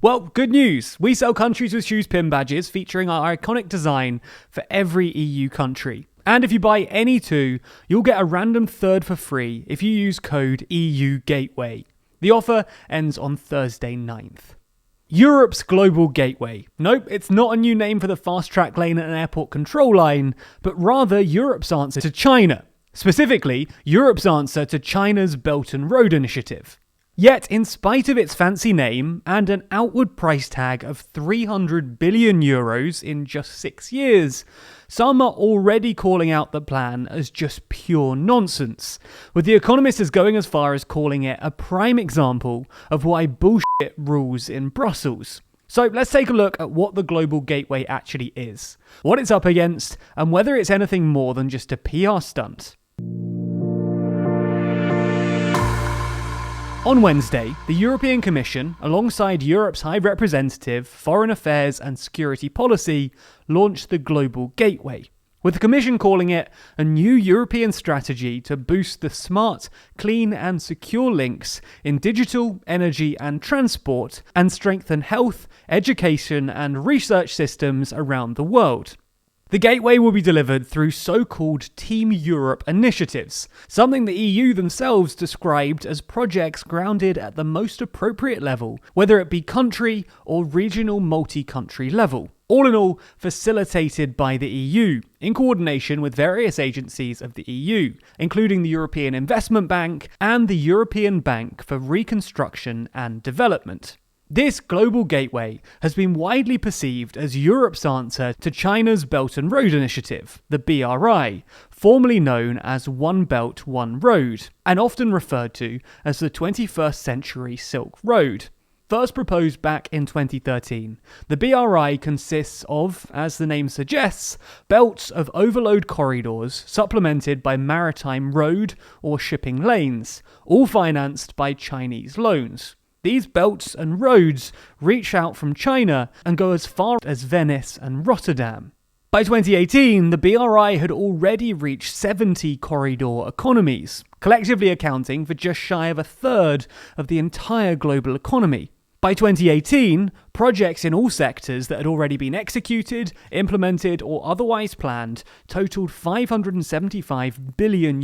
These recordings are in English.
Well, good news. We sell countries with shoes pin badges featuring our iconic design for every EU country. And if you buy any two, you'll get a random third for free if you use code EUGateway. The offer ends on Thursday 9th. Europe's Global Gateway. Nope, it's not a new name for the fast track lane and airport control line, but rather Europe's answer to China. Specifically, Europe's answer to China's Belt and Road Initiative. Yet, in spite of its fancy name and an outward price tag of 300 billion euros in just 6 years, some are already calling out the plan as just pure nonsense, with The Economist as going as far as calling it a prime example of why bullshit rules in Brussels. So let's take a look at what the Global Gateway actually is, what it's up against, and whether it's anything more than just a PR stunt. On Wednesday, the European Commission, alongside Europe's High Representative, Foreign Affairs and Security Policy, launched the Global Gateway, with the Commission calling it a new European strategy to boost the smart, clean and secure links in digital, energy and transport, and strengthen health, education and research systems around the world. The gateway will be delivered through so-called Team Europe initiatives, something the EU themselves described as projects grounded at the most appropriate level, whether it be country or regional multi-country level. All in all, facilitated by the EU, in coordination with various agencies of the EU, including the European Investment Bank and the European Bank for Reconstruction and Development. This global gateway has been widely perceived as Europe's answer to China's Belt and Road Initiative, the BRI, formerly known as One Belt, One Road, and often referred to as the 21st Century Silk Road. First proposed back in 2013, the BRI consists of, as the name suggests, belts of overload corridors supplemented by maritime road or shipping lanes, all financed by Chinese loans. These belts and roads reach out from China and go as far as Venice and Rotterdam. By 2018, the BRI had already reached 70 corridor economies, collectively accounting for just shy of a third of the entire global economy. By 2018, projects in all sectors that had already been executed, implemented, or otherwise planned totaled $575 billion,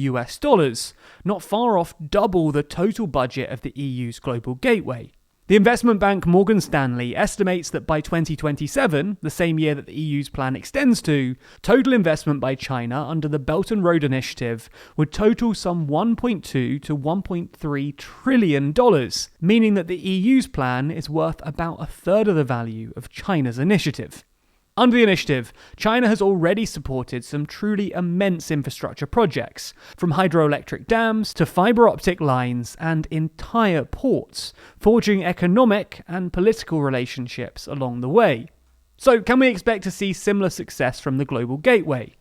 not far off double the total budget of the EU's Global Gateway. The investment bank Morgan Stanley estimates that by 2027, the same year that the EU's plan extends to, total investment by China under the Belt and Road Initiative would total some $1.2 to $1.3 trillion, meaning that the EU's plan is worth about a third of the value of China's initiative. Under the initiative, China has already supported some truly immense infrastructure projects, from hydroelectric dams to fibre optic lines and entire ports, forging economic and political relationships along the way. So can we expect to see similar success from the Global Gateway?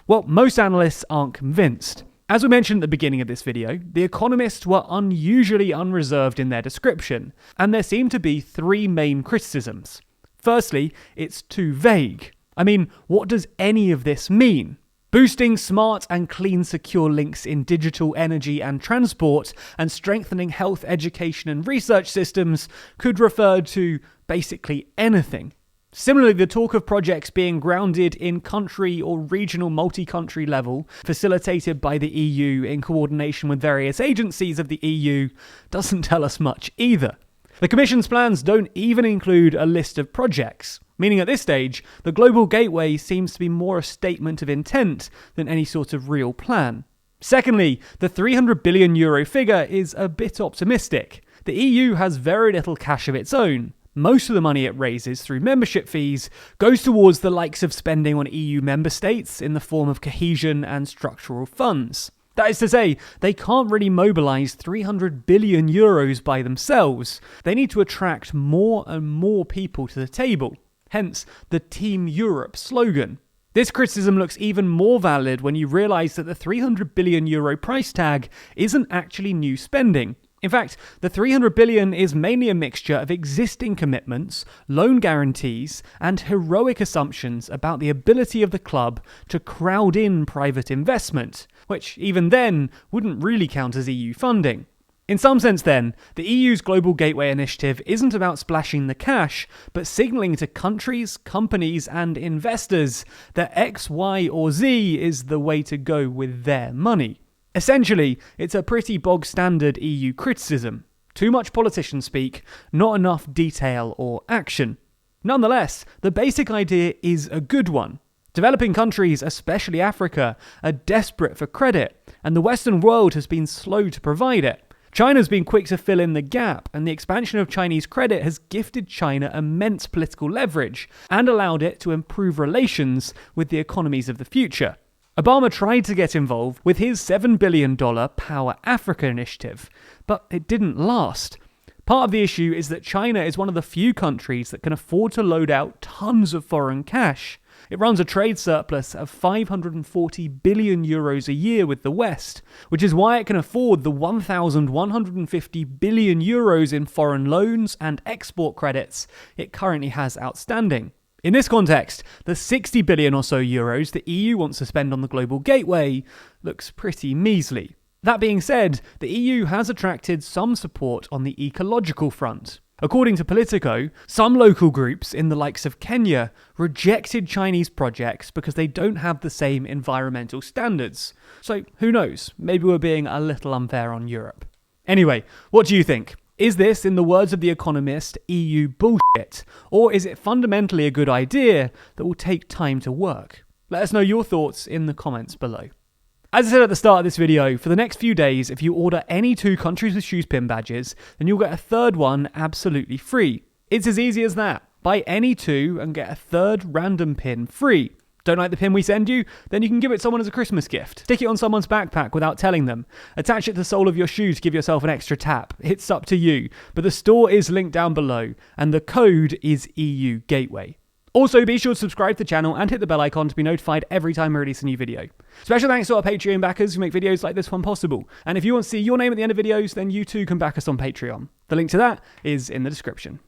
Well, most analysts aren't convinced. As we mentioned at the beginning of this video, The Economist were unusually unreserved in their description, and there seem to be three main criticisms. Firstly, it's too vague. I mean, what does any of this mean? Boosting smart and clean secure links in digital, energy and transport and strengthening health, education and research systems could refer to basically anything. Similarly, the talk of projects being grounded in country or regional multi-country level, facilitated by the EU in coordination with various agencies of the EU, doesn't tell us much either. The Commission's plans don't even include a list of projects, meaning at this stage, the Global Gateway seems to be more a statement of intent than any sort of real plan. Secondly, the €300 billion figure is a bit optimistic. The EU has very little cash of its own. Most of the money it raises through membership fees goes towards the likes of spending on EU member states in the form of cohesion and structural funds. That is to say, they can't really mobilise €300 billion by themselves. They need to attract more and more people to the table. Hence, the Team Europe slogan. This criticism looks even more valid when you realise that the €300 billion price tag isn't actually new spending. In fact, the $300 billion is mainly a mixture of existing commitments, loan guarantees, and heroic assumptions about the ability of the club to crowd in private investment, which even then wouldn't really count as EU funding. In some sense then, the EU's Global Gateway Initiative isn't about splashing the cash, but signalling to countries, companies and investors that X, Y or Z is the way to go with their money. Essentially, it's a pretty bog-standard EU criticism. Too much politician speak, not enough detail or action. Nonetheless, the basic idea is a good one. Developing countries, especially Africa, are desperate for credit, and the Western world has been slow to provide it. China's been quick to fill in the gap, and the expansion of Chinese credit has gifted China immense political leverage and allowed it to improve relations with the economies of the future. Obama tried to get involved with his $7 billion Power Africa initiative, but it didn't last. Part of the issue is that China is one of the few countries that can afford to load out tons of foreign cash. It runs a trade surplus of 540 billion euros a year with the West, which is why it can afford the 1,150 billion euros in foreign loans and export credits it currently has outstanding. In this context, the 60 billion or so euros the EU wants to spend on the Global Gateway looks pretty measly. That being said, the EU has attracted some support on the ecological front. According to Politico, some local groups in the likes of Kenya rejected Chinese projects because they don't have the same environmental standards. So who knows, maybe we're being a little unfair on Europe. Anyway, what do you think? Is this, in the words of The Economist, EU bullshit? Or is it fundamentally a good idea that will take time to work? Let us know your thoughts in the comments below. As I said at the start of this video, for the next few days, if you order any 2 countries with shoes pin badges, then you'll get a third one absolutely free. It's as easy as that. Buy any 2 and get a third random pin free. Don't like the pin we send you? Then you can give it someone as a Christmas gift. Stick it on someone's backpack without telling them. Attach it to the sole of your shoe to give yourself an extra tap. It's up to you. But the store is linked down below, and the code is EU Gateway. Also, be sure to subscribe to the channel and hit the bell icon to be notified every time I release a new video. Special thanks to our Patreon backers who make videos like this one possible. And if you want to see your name at the end of videos, then you too can back us on Patreon. The link to that is in the description.